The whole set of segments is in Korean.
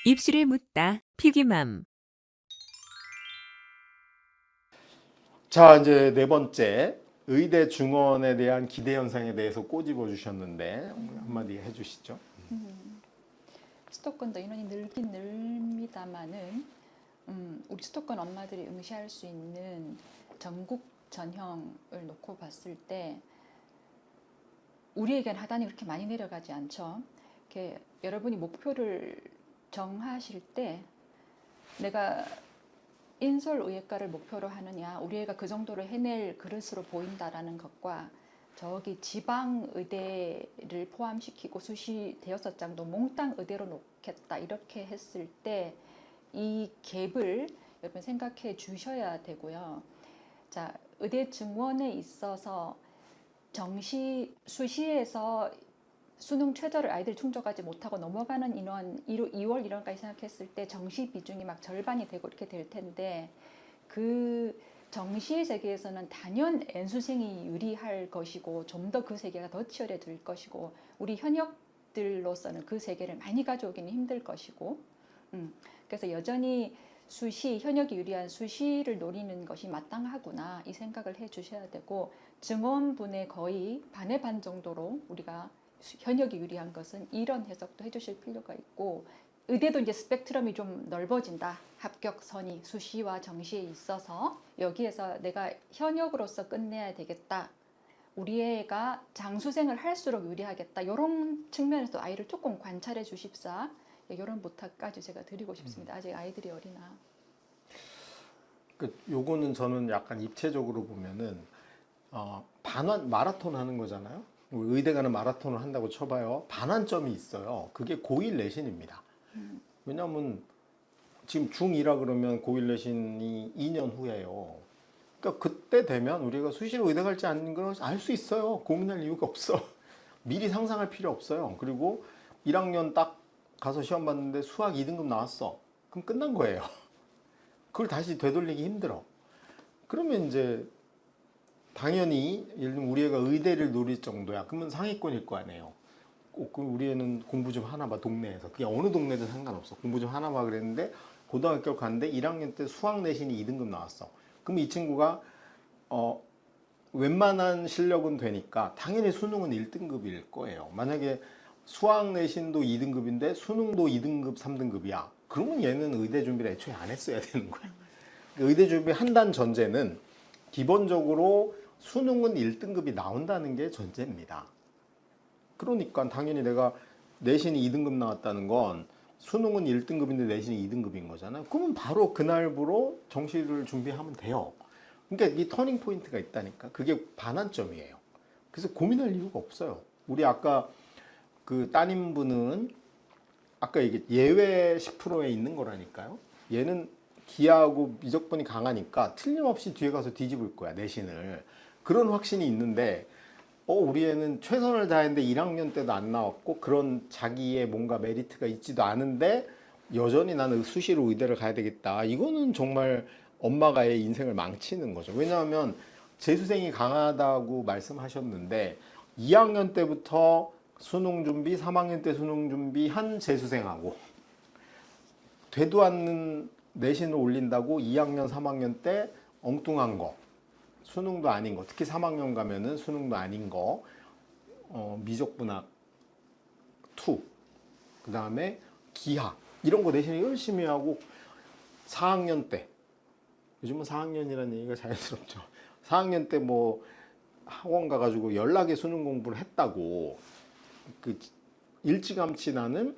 입술을 묻다. 피기맘. 자, 이제 네 번째 의대 증원에 대한 기대 현상에 대해서 꼬집어 주셨는데 한마디 해주시죠. 수도권도 인원이 늘긴 늡니다마는 우리 수도권 엄마들이 응시할 수 있는 전국 전형을 놓고 봤을 때 우리에겐 하단이 그렇게 많이 내려가지 않죠. 이렇게 여러분이 목표를 정하실 때 내가 인솔의예과를 목표로 하느냐, 우리 애가 그 정도를 해낼 그릇으로 보인다라는 것과 저기 지방의대를 포함시키고 수시 대여섯 장도 몽땅 의대로 놓겠다 이렇게 했을 때 이 갭을 여러분 생각해 주셔야 되고요. 자, 의대 증원에 있어서 정시 수시에서 수능 최저를 아이들이 충족하지 못하고 넘어가는 인원 2월 1월까지 생각했을 때 정시 비중이 막 절반이 되고 이렇게 될 텐데 그 정시 세계에서는 단연 N수생이 유리할 것이고 좀 더 그 세계가 더 치열해질 것이고 우리 현역들로서는 그 세계를 많이 가져오기는 힘들 것이고 그래서 여전히 수시, 현역이 유리한 수시를 노리는 것이 마땅하구나 이 생각을 해 주셔야 되고 증원분의 거의 반의 반 정도로 우리가 현역이 유리한 것은 이런 해석도 해주실 필요가 있고 의대도 이제 스펙트럼이 좀 넓어진다. 합격선이 수시와 정시에 있어서 여기에서 내가 현역으로서 끝내야 되겠다. 우리 애가 장수생을 할수록 유리하겠다. 이런 측면에서 아이를 조금 관찰해 주십사. 이런 부탁까지 제가 드리고 싶습니다. 아직 아이들이 어리나. 요거는 저는 약간 입체적으로 보면은 반환 마라톤 하는 거잖아요. 의대 가는 마라톤을 한다고 쳐봐요. 반환점이 있어요. 그게 고1 내신입니다. 왜냐하면 지금 중2라 그러면 고1 내신이 2년 후예요. 그러니까 그때 되면 우리가 수시로 의대 갈지 아닌 걸 알 수 있어요. 고민할 이유가 없어. 미리 상상할 필요 없어요. 그리고 1학년 딱 가서 시험 봤는데 수학 2등급 나왔어. 그럼 끝난 거예요. 그걸 다시 되돌리기 힘들어. 그러면 이제 당연히 예를 들면 우리 애가 의대를 노릴 정도야. 그러면 상위권일 거 아니에요. 그럼 우리 애는 공부 좀 하나 봐, 동네에서. 그게 어느 동네든 상관없어. 공부 좀 하나 봐 그랬는데 고등학교 갔는데 1학년 때 수학 내신이 2등급 나왔어. 그럼 이 친구가 웬만한 실력은 되니까 당연히 수능은 1등급일 거예요. 만약에 수학 내신도 2등급인데 수능도 2등급, 3등급이야. 그러면 얘는 의대 준비를 애초에 안 했어야 되는 거야. 의대 준비 한다는 전제는 기본적으로 수능은 1등급이 나온다는 게 전제입니다. 그러니까 당연히 내가 내신이 2등급 나왔다는 건 수능은 1등급인데 내신이 2등급인 거잖아요. 그러면 바로 그날부로 정시를 준비하면 돼요. 그러니까 이 터닝 포인트가 있다니까. 그게 반환점이에요. 그래서 고민할 이유가 없어요. 우리 아까 그 따님분은 아까 이게 예외 10%에 있는 거라니까요. 얘는 기하고 미적분이 강하니까 틀림없이 뒤에 가서 뒤집을 거야, 내신을. 그런 확신이 있는데 우리 애는 최선을 다했는데 1학년 때도 안 나왔고 그런 자기의 뭔가 메리트가 있지도 않은데 여전히 나는 수시로 의대를 가야 되겠다. 이거는 정말 엄마가 애 인생을 망치는 거죠. 왜냐하면 재수생이 강하다고 말씀하셨는데 2학년 때부터 수능 준비, 3학년 때 수능 준비한 재수생하고 되도 않는 내신을 올린다고 2학년, 3학년 때 엉뚱한 거, 수능도 아닌 거, 특히 3학년 가면은 수능도 아닌 거, 미적분학 2, 그 다음에 기하 이런 거 내신을 열심히 하고 4학년 때, 요즘은 4학년이라는 얘기가 자연스럽죠. 4학년 때 뭐 학원 가가지고 연락에 수능 공부를 했다고 그 일찌감치 나는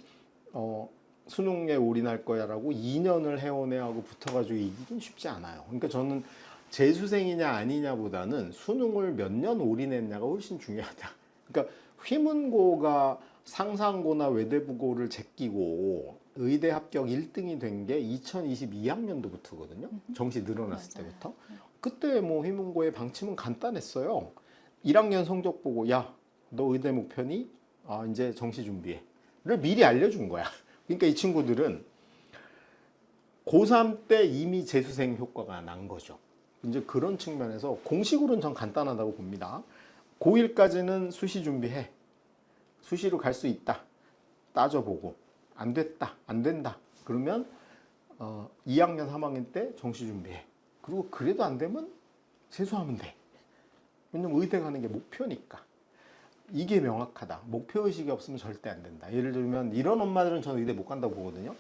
수능에 올인할 거야라고 2년을 해온 애하고 붙어가지고 이기긴 쉽지 않아요. 그러니까 저는 재수생이냐 아니냐보다는 수능을 몇 년 올인했냐가 훨씬 중요하다. 그러니까 휘문고가 상상고나 외대부고를 제끼고 의대 합격 1등이 된 게 2022학년도부터거든요. 정시 늘어났을 맞아요. 때부터. 그때 뭐 휘문고의 방침은 간단했어요. 1학년 성적 보고 야, 너 의대 목표니? 이제 정시 준비해. 를 미리 알려준 거야. 그러니까 이 친구들은 고3 때 이미 재수생 효과가 난 거죠. 이제 그런 측면에서 공식으로는 전 간단하다고 봅니다. 고1까지는 수시 준비해. 수시로 갈 수 있다. 따져보고 안 됐다. 안 된다. 그러면 2학년 3학년 때 정시 준비해. 그리고 그래도 안 되면 재수하면 돼. 왜냐면 의대 가는 게 목표니까. 이게 명확하다. 목표의식이 없으면 절대 안 된다. 예를 들면 이런 엄마들은 저는 의대 못 간다고 보거든요.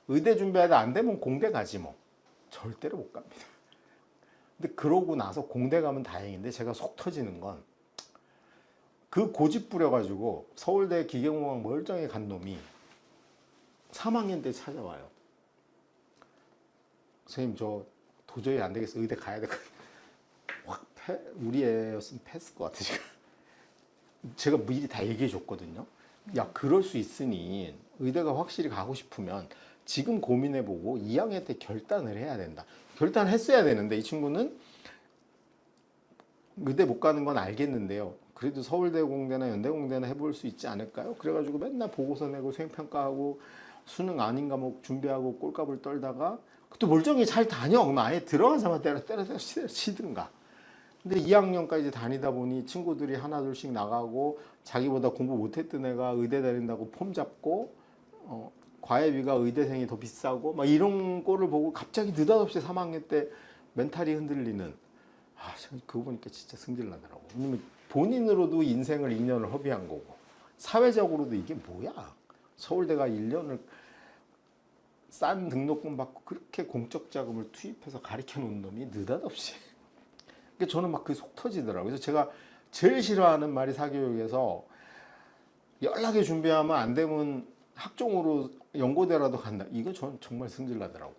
의대 준비하다 안 되면 공대 가지 뭐. 절대로 못 갑니다. 근데 그러고 나서 공대 가면 다행인데 제가 속 터지는 건 그 고집 부려가지고 서울대 기계공학 멀쩡히 간 놈이 3학년 때 찾아와요. 선생님 저 도저히 안 되겠어. 의대 가야 돼. 확 우리 애였으면 패스일 것 같아 지금. 제가 미리 다 얘기해 줬거든요. 야 그럴 수 있으니 의대가 확실히 가고 싶으면 지금 고민해보고 2학년 때 결단을 해야 된다. 결단했어야 되는데 이 친구는 의대 못 가는 건 알겠는데요. 그래도 서울대 공대나 연대 공대나 해볼 수 있지 않을까요? 그래가지고 맨날 보고서 내고 수행평가하고 수능 아닌 과목 준비하고 꼴값을 떨다가 또 멀쩡히 잘 다녀. 그럼 아예 들어가자마자 때려 치든가. 근데 2학년까지 다니다 보니 친구들이 하나 둘씩 나가고 자기보다 공부 못했던 애가 의대 다닌다고 폼 잡고 과외비가 의대생이 더 비싸고 막 이런 꼴을 보고 갑자기 느닷없이 3학년 때 멘탈이 흔들리는 그거 보니까 진짜 승질 나더라고. 왜냐면 본인으로도 인생을 2년을 허비한 거고 사회적으로도 이게 뭐야. 서울대가 1년을 싼 등록금 받고 그렇게 공적 자금을 투입해서 가르쳐 놓은 놈이 느닷없이. 그러니까 저는 막 그 속 터지더라고요. 그래서 제가 제일 싫어하는 말이 사교육에서 연락에 준비하면 안 되면 학종으로 연고대라도 간다. 이거 전 정말 승질 나더라고.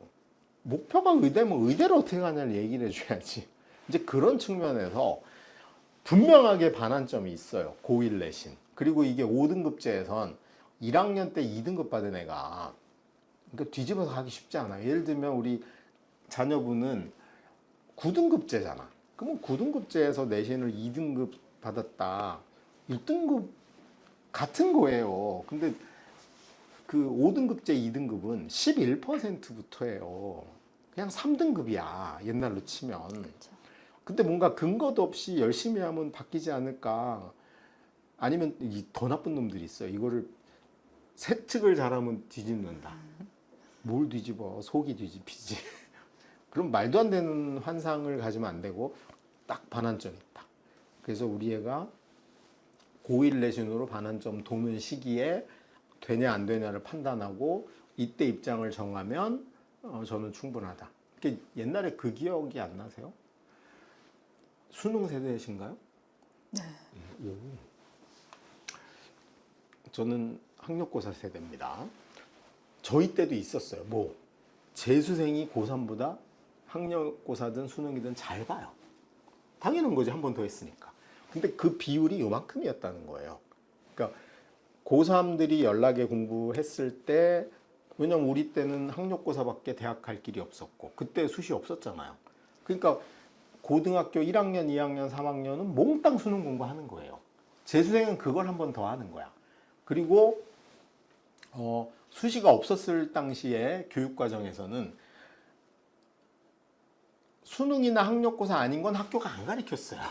목표가 의대면 의대를 어떻게 가냐를 얘기를 해줘야지. 이제 그런 측면에서 분명하게 반환점이 있어요. 고1 내신. 그리고 이게 5등급제에선 1학년 때 2등급 받은 애가 그러니까 뒤집어서 가기 쉽지 않아요. 예를 들면 우리 자녀분은 9등급제잖아. 그러면 9등급제에서 내신을 2등급 받았다. 1등급 같은 거예요. 근데 그 5등급제 2등급은 11%부터예요. 그냥 3등급이야. 옛날로 치면. 그렇죠. 근데 뭔가 근거도 없이 열심히 하면 바뀌지 않을까. 아니면 더 나쁜 놈들이 있어요. 이거를 세특을 잘하면 뒤집는다. 뭘 뒤집어? 속이 뒤집히지. 그럼 말도 안 되는 환상을 가지면 안 되고 딱 반환점이 있다. 그래서 우리 애가 고1 내신으로 반환점 도는 시기에 되냐 안 되냐를 판단하고 이때 입장을 정하면 저는 충분하다. 옛날에 그 기억이 안 나세요? 수능 세대이신가요? 네. 오. 저는 학력고사 세대입니다. 저희 때도 있었어요. 뭐 재수생이 고3보다 학력고사든 수능이든 잘 봐요. 당연한 거지. 한 번 더 했으니까. 근데 그 비율이 요만큼이었다는 거예요. 그러니까 고3들이 연락에 공부했을 때 왜냐면 우리 때는 학력고사밖에 대학 갈 길이 없었고 그때 수시 없었잖아요. 그러니까 고등학교 1학년, 2학년, 3학년은 몽땅 수능 공부하는 거예요. 재수생은 그걸 한 번 더 하는 거야. 그리고 수시가 없었을 당시에 교육과정에서는 수능이나 학력고사 아닌 건 학교가 안 가르쳤어요.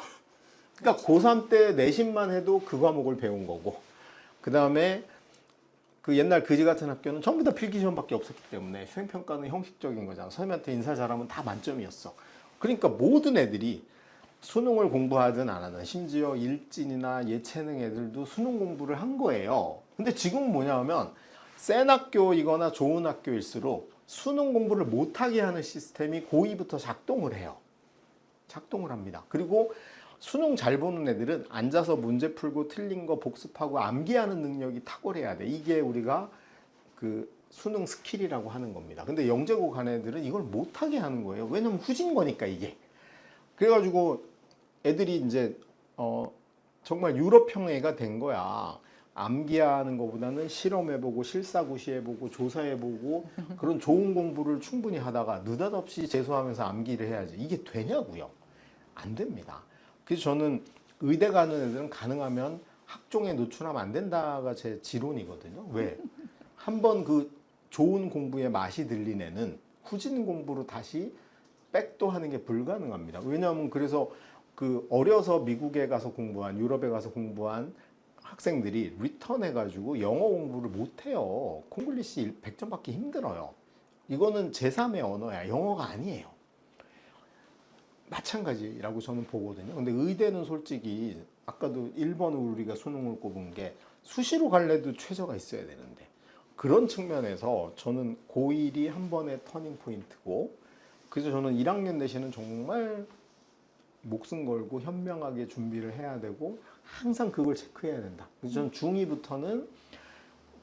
그러니까 고3 때 내신만 해도 그 과목을 배운 거고 그 다음에 그 옛날 그지 같은 학교는 전부 다 필기시험밖에 없었기 때문에 수행평가는 형식적인 거잖아. 선생님한테 인사 잘하면 다 만점이었어. 그러니까 모든 애들이 수능을 공부하든 안 하든 심지어 일진이나 예체능 애들도 수능 공부를 한 거예요. 근데 지금은 뭐냐 하면 센 학교이거나 좋은 학교일수록 수능 공부를 못하게 하는 시스템이 고2부터 작동을 해요. 작동을 합니다. 그리고 수능 잘 보는 애들은 앉아서 문제 풀고 틀린 거 복습하고 암기하는 능력이 탁월해야 돼. 이게 우리가 그 수능 스킬이라고 하는 겁니다. 근데 영재고 간 애들은 이걸 못하게 하는 거예요. 왜냐면 후진 거니까 이게. 그래가지고 애들이 이제 정말 유럽형 애가 된 거야. 암기하는 것보다는 실험해보고 실사구시해보고 조사해보고 그런 좋은 공부를 충분히 하다가 느닷없이 재수하면서 암기를 해야지. 이게 되냐고요? 안 됩니다. 그래서 저는 의대 가는 애들은 가능하면 학종에 노출하면 안 된다가 제 지론이거든요. 왜? 한번 그 좋은 공부의 맛이 들린 애는 후진 공부로 다시 백도하는 게 불가능합니다. 왜냐하면 그래서 그 어려서 미국에 가서 공부한 유럽에 가서 공부한 학생들이 리턴해가지고 영어 공부를 못해요. 콩글리시 100점 받기 힘들어요. 이거는 제3의 언어야. 영어가 아니에요. 마찬가지라고 저는 보거든요. 근데 의대는 솔직히 아까도 1번으로 우리가 수능을 꼽은 게 수시로 갈래도 최저가 있어야 되는데 그런 측면에서 저는 고1이 한 번의 터닝 포인트고 그래서 저는 1학년 내신은 정말 목숨 걸고 현명하게 준비를 해야 되고 항상 그걸 체크해야 된다. 그래서 저는 중2부터는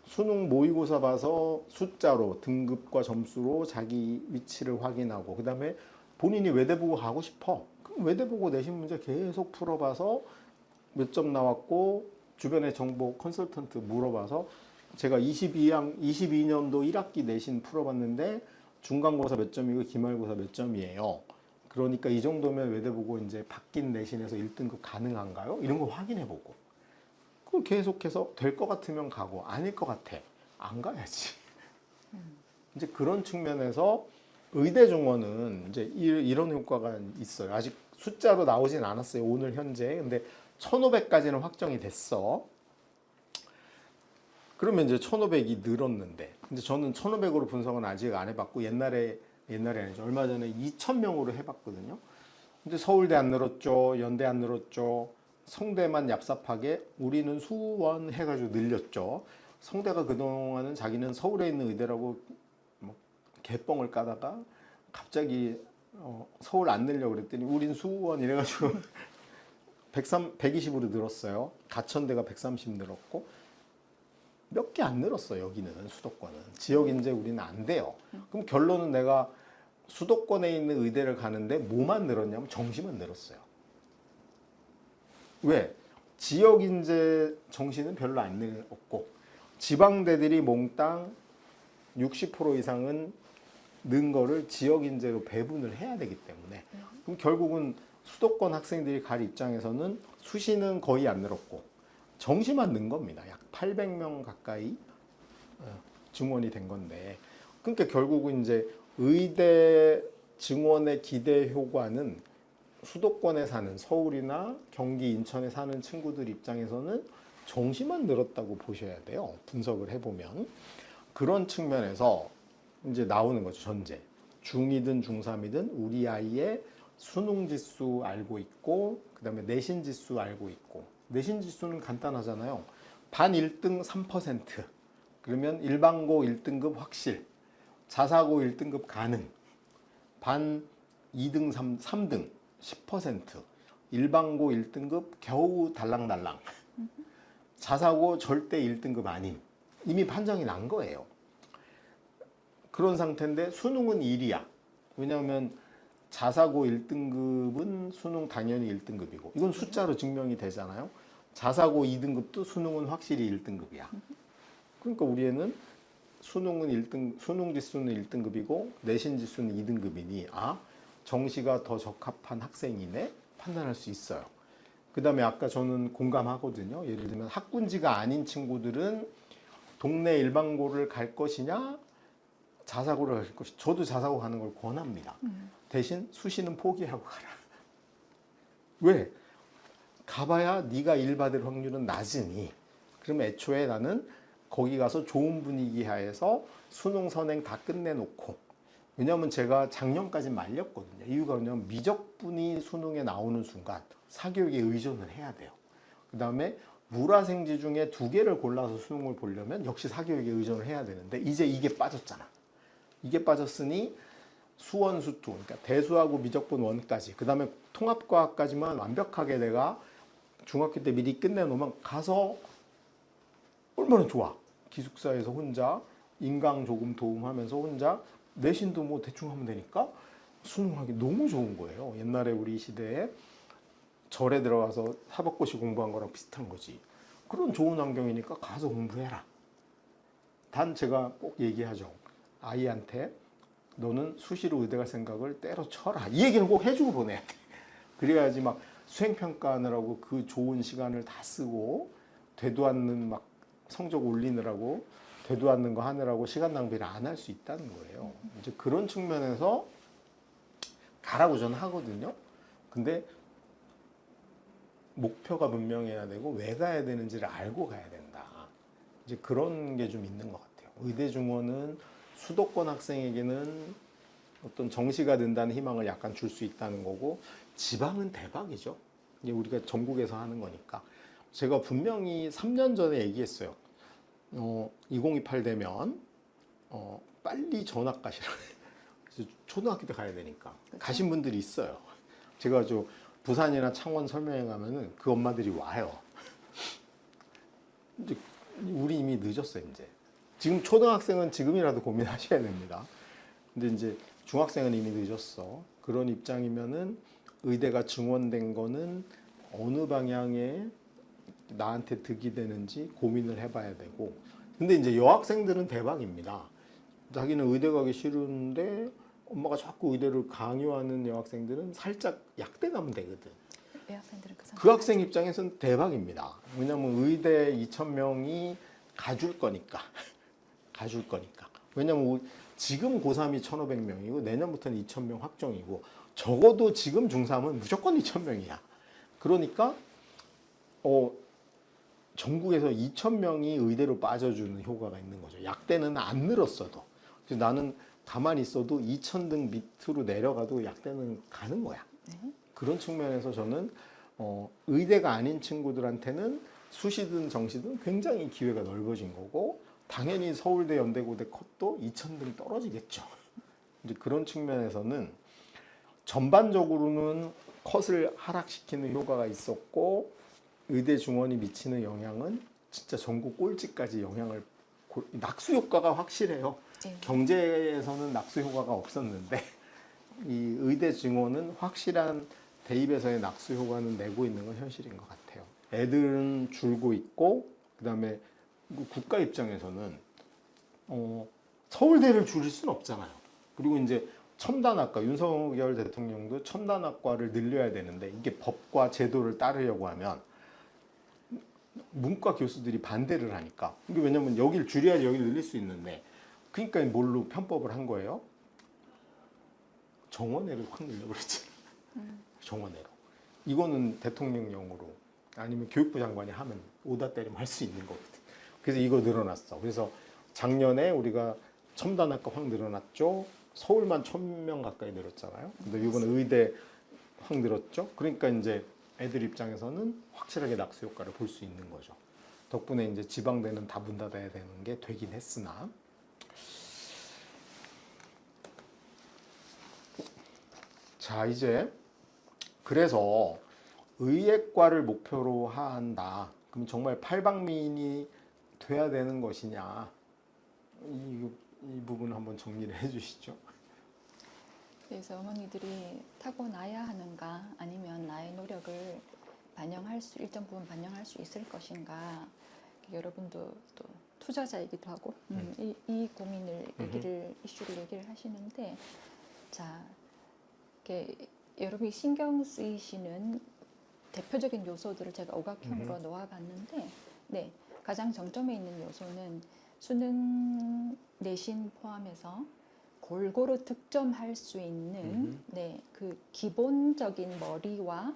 수능 모의고사 봐서 숫자로 등급과 점수로 자기 위치를 확인하고 그 다음에 본인이 외대보고 가고 싶어. 그럼 외대보고 내신 문제 계속 풀어봐서 몇 점 나왔고 주변의 정보 컨설턴트 물어봐서 제가 22년도 1학기 내신 풀어봤는데 중간고사 몇 점이고 기말고사 몇 점이에요. 그러니까 이 정도면 외대보고 이제 바뀐 내신에서 1등급 가능한가요? 이런 거 확인해보고 그럼 계속해서 될 것 같으면 가고 아닐 것 같아 안 가야지. 이제 그런 측면에서 의대 중원은 이제 이런 효과가 있어요. 아직 숫자로 나오진 않았어요. 오늘 현재. 근데 1,500까지는 확정이 됐어. 그러면 이제 1,500이 늘었는데, 근데 저는 1,500으로 분석은 아직 안 해봤고 옛날에 아니죠. 얼마 전에 2,000명으로 해봤거든요. 근데 서울대 안 늘었죠. 연대 안 늘었죠. 성대만 얍삽하게 우리는 수원 해가지고 늘렸죠. 성대가 그동안은 자기는 서울에 있는 의대라고 뭐 개뻥을 까다가 갑자기 서울 안 늘려고 그랬더니 우린 수원 이래가지고 120으로 늘었어요. 가천대가 130 늘었고 몇 개 안 늘었어. 여기는 수도권은 지역 인재 우리는 안 돼요. 그럼 결론은 내가 수도권에 있는 의대를 가는데 뭐만 늘었냐면 정시만 늘었어요. 왜? 지역 인재 정시는 별로 안 늘었고 지방대들이 몽땅 60% 이상은 는 거를 지역 인재로 배분을 해야 되기 때문에 그럼 결국은 수도권 학생들이 갈 입장에서는 수시는 거의 안 늘었고 정시만 는 겁니다. 약 800명 가까이 증원이 된 건데 그러니까 결국은 이제 의대 증원의 기대 효과는 수도권에 사는 서울이나 경기, 인천에 사는 친구들 입장에서는 정시만 늘었다고 보셔야 돼요. 분석을 해보면 그런 측면에서 이제 나오는 거죠. 전제 중2든 중3이든 우리 아이의 수능 지수 알고 있고 그 다음에 내신 지수 알고 있고 내신 지수는 간단하잖아요. 반 1등 3% 그러면 일반고 1등급 확실 자사고 1등급 가능 반 2등 3등 10% 일반고 1등급 겨우 달랑달랑 자사고 절대 1등급 아님 이미 판정이 난 거예요. 그런 상태인데 수능은 1이야. 왜냐하면 자사고 1등급은 수능 당연히 1등급이고 이건 숫자로 증명이 되잖아요. 자사고 2등급도 수능은 확실히 1등급이야. 그러니까 우리 애는 수능 지수는 1등급이고 내신 지수는 2등급이니 정시가 더 적합한 학생이네 판단할 수 있어요. 그 다음에 아까 저는 공감하거든요. 예를 들면 학군지가 아닌 친구들은 동네 일반고를 갈 것이냐 자사고를 갈 것이냐 저도 자사고 가는 걸 권합니다. 대신 수시는 포기하고 가라. 왜? 가봐야 네가 일 받을 확률은 낮으니 그럼 애초에 나는 거기 가서 좋은 분위기 하에서 수능 선행 다 끝내놓고 왜냐하면 제가 작년까지 말렸거든요. 이유가 뭐냐면 미적분이 수능에 나오는 순간 사교육에 의존을 해야 돼요. 그 다음에 물화생지 중에 2개를 골라서 수능을 보려면 역시 사교육에 의존을 해야 되는데 이제 이게 빠졌잖아. 이게 빠졌으니 수원, 수투, 그러니까 대수하고 미적분 1까지 그 다음에 통합과학까지만 완벽하게 내가 중학교 때 미리 끝내놓으면 가서 얼마나 좋아. 기숙사에서 혼자 인강 조금 도움하면서 혼자 내신도 뭐 대충 하면 되니까 수능하기 너무 좋은 거예요. 옛날에 우리 시대에 절에 들어가서 사법고시 공부한 거랑 비슷한 거지. 그런 좋은 환경이니까 가서 공부해라. 단 제가 꼭 얘기하죠. 아이한테 너는 수시로 의대 갈 생각을 때려쳐라. 이 얘기는 꼭 해주고 보내야 돼. 그래야지 막 수행평가하느라고 그 좋은 시간을 다 쓰고 되도 않는 막 성적 올리느라고 되도 않는 거 하느라고 시간 낭비를 안 할 수 있다는 거예요. 이제 그런 측면에서 가라고 저는 하거든요. 근데 목표가 분명해야 되고 왜 가야 되는지를 알고 가야 된다. 이제 그런 게 좀 있는 것 같아요. 의대 중원은 수도권 학생에게는 어떤 정시가 된다는 희망을 약간 줄 수 있다는 거고, 지방은 대박이죠. 이게 우리가 전국에서 하는 거니까. 제가 분명히 3년 전에 얘기했어요. 2028 되면 빨리 전학 가시라. 그래서 초등학교 때 가야 되니까. 그렇죠? 가신 분들이 있어요. 제가 부산이나 창원 설명회 가면은 그 엄마들이 와요. 이제 우리 이미 늦었어요, 이제. 지금 초등학생은 지금이라도 고민하셔야 됩니다. 근데 이제 중학생은 이미 늦었어. 그런 입장이면은 의대가 증원된 거는 어느 방향에 나한테 득이 되는지 고민을 해봐야 되고. 근데 이제 여학생들은 대박입니다. 자기는 의대 가기 싫은데 엄마가 자꾸 의대를 강요하는 여학생들은 살짝 약대가면 되거든. 여학생들은 그 학생 입장에서는 대박입니다. 왜냐하면 의대 2,000명이 가줄 거니까. 가줄 거니까. 왜냐하면 지금 고3이 1,500명이고 내년부터는 2,000명 확정이고 적어도 지금 중3은 무조건 2,000명이야. 그러니까 전국에서 2,000명이 의대로 빠져주는 효과가 있는 거죠. 약대는 안 늘었어도. 그래서 나는 가만히 있어도 2,000등 밑으로 내려가도 약대는 가는 거야. 네. 그런 측면에서 저는 의대가 아닌 친구들한테는 수시든 정시든 굉장히 기회가 넓어진 거고, 당연히 서울대, 연대고대 컷도 2,000등 떨어지겠죠. 이제 그런 측면에서는 전반적으로는 컷을 하락시키는 효과가 있었고, 의대 중원이 미치는 영향은 진짜 전국 꼴찌까지 영향을 낙수 효과가 확실해요. 네. 경제에서는 낙수 효과가 없었는데 이 의대 증원은 확실한 대입에서의 낙수 효과는 내고 있는 건 현실인 것 같아요. 애들은 줄고 있고, 그다음에 국가 입장에서는 서울대를 줄일 수는 없잖아요. 그리고 이제 첨단학과, 윤석열 대통령도 첨단학과를 늘려야 되는데 이게 법과 제도를 따르려고 하면 문과 교수들이 반대를 하니까. 이게 왜냐면 여기를 줄여야지 여기를 늘릴 수 있는데, 그러니까 뭘로 편법을 한 거예요? 정원회를 확 늘려고 그랬지. 정원회로. 이거는 대통령령으로 아니면 교육부 장관이 하면 오다 때리면 할 수 있는 거거든. 그래서 이거 늘어났어. 그래서 작년에 우리가 첨단학과 확 늘어났죠. 서울만 1,000명 가까이 늘었잖아요. 근데 이번에 의대 확 늘었죠. 그러니까 이제 애들 입장에서는 확실하게 낙수 효과를 볼 수 있는 거죠. 덕분에 이제 지방대는 다 문 닫아야 되는 게 되긴 했으나. 자, 이제 그래서 의예과를 목표로 한다. 그럼 정말 팔방미인이 돼야 되는 것이냐? 이 부분 한번 정리를 해주시죠. 그래서 어머니들이 타고나야 하는가, 아니면 나의 노력을 일정 부분 반영할 수 있을 것인가. 여러분도 또 투자자이기도 하고 이 고민을 이슈를 얘기를 하시는데, 자, 여러분이 신경 쓰이시는 대표적인 요소들을 제가 오각형으로 놓아봤는데, 네, 가장 정점에 있는 요소는 수능 내신 포함해서 골고루 득점할 수 있는 네, 그 기본적인 머리와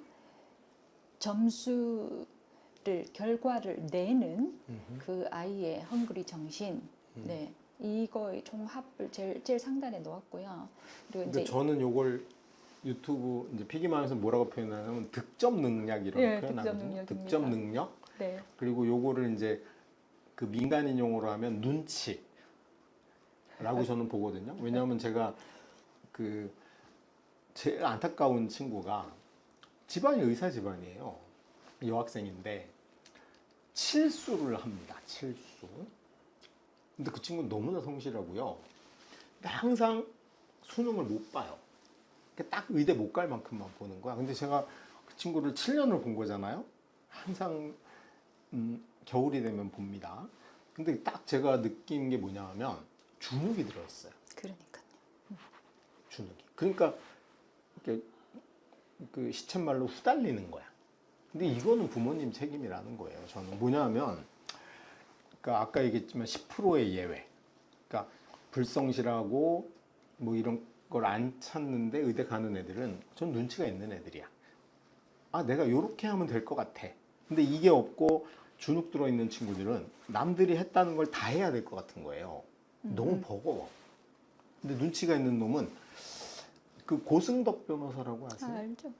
결과를 내는 그 아이의 헝그리 정신, 네, 이거의 종합을 제일 상단에 놓았고요. 그리고 근데 이제 저는 요걸 유튜브 이제 피기만에서 뭐라고 표현하냐면 득점 능력이라고 네, 표현하거든요. 득점 득점 능력. 네. 그리고 요거를 이제 그 민간인 용어로 하면 눈치라고 저는 보거든요. 왜냐하면 제가 제일 안타까운 친구가 집안이 의사 집안이에요. 여학생인데 칠수를 합니다. 칠수. 근데 그 친구는 너무나 성실하고요. 근데 항상 수능을 못 봐요. 딱 의대 못 갈 만큼만 보는 거야. 근데 제가 그 친구를 7년을 본 거잖아요. 항상 겨울이 되면 봅니다. 근데 딱 제가 느낀 게 뭐냐 하면 주눅이 들었어요. 그러니까요. 주눅이. 그러니까 이렇게 그 시쳇말로 후달리는 거야. 근데 이거는 부모님 책임이라는 거예요. 저는 뭐냐 하면, 그러니까 아까 얘기했지만 10%의 예외. 그러니까 불성실하고 뭐 이런 걸 안 찾는데 의대 가는 애들은 전 눈치가 있는 애들이야. 아, 내가 요렇게 하면 될 것 같아. 근데 이게 없고 주눅 들어 있는 친구들은 남들이 했다는 걸 다 해야 될 것 같은 거예요. 너무 버거워. 근데 눈치가 있는 놈은 그 고승덕 변호사라고 아세요? 알죠.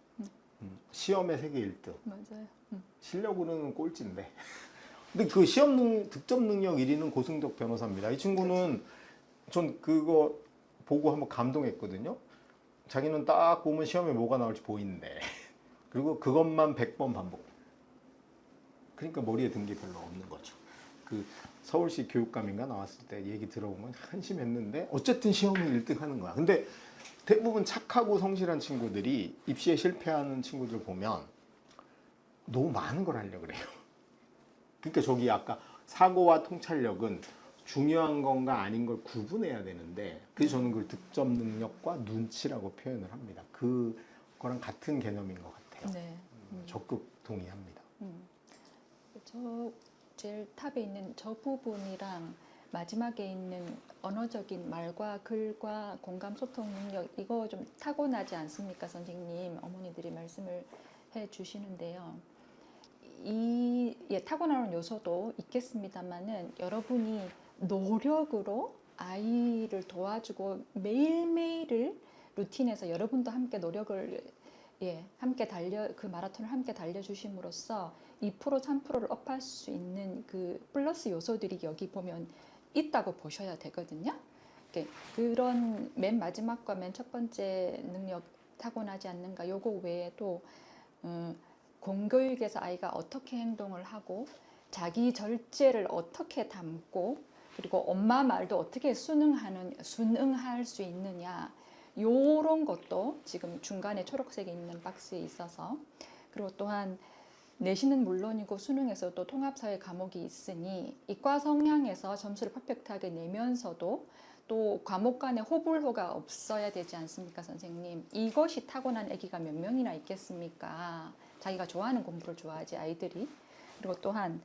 시험에 세계 1등. 맞아요. 실력으로는 꼴찌인데. 근데 그 득점 능력 1위는 고승덕 변호사입니다. 이 친구는 전 그거 보고 한번 감동했거든요. 자기는 딱 보면 시험에 뭐가 나올지 보이는데. 그리고 그것만 100번 반복. 그러니까 머리에 든 게 별로 없는 거죠. 그 서울시 교육감인가 나왔을 때 얘기 들어보면 한심했는데 어쨌든 시험은 1등 하는 거야. 근데 대부분 착하고 성실한 친구들이 입시에 실패하는 친구들 보면 너무 많은 걸 하려고 그래요. 그러니까 저기 아까 사고와 통찰력은 중요한 건가 아닌 걸 구분해야 되는데 그래서 저는 그걸 득점 능력과 눈치라고 표현을 합니다. 그거랑 같은 개념인 것 같아요. 네. 적극 동의합니다. 저 제일 탑에 있는 저 부분이랑 마지막에 있는 언어적인 말과 글과 공감 소통 능력 이거 좀 타고나지 않습니까, 선생님? 어머니들이 말씀을 해 주시는데요. 타고나는 요소도 있겠습니다만은 여러분이 노력으로 아이를 도와주고 매일매일을 루틴에서 여러분도 함께 노력을 함께 그 마라톤을 함께 달려주심으로써 2% 3%를 업할 수 있는 그 플러스 요소들이 여기 보면 있다고 보셔야 되거든요. 그런 맨 마지막과 맨 첫 번째 능력 타고나지 않는가 요거 외에도 공교육에서 아이가 어떻게 행동을 하고 자기 절제를 어떻게 담고 그리고 엄마 말도 어떻게 순응할 수 있느냐 요런 것도 지금 중간에 초록색에 있는 박스에 있어서 그리고 또한 내신은 물론이고 수능에서도 통합사회 과목이 있으니 이과 성향에서 점수를 퍼펙트하게 내면서도 또 과목 간에 호불호가 없어야 되지 않습니까, 선생님? 이것이 타고난 아기가 몇 명이나 있겠습니까? 자기가 좋아하는 공부를 좋아하지 아이들이. 그리고 또한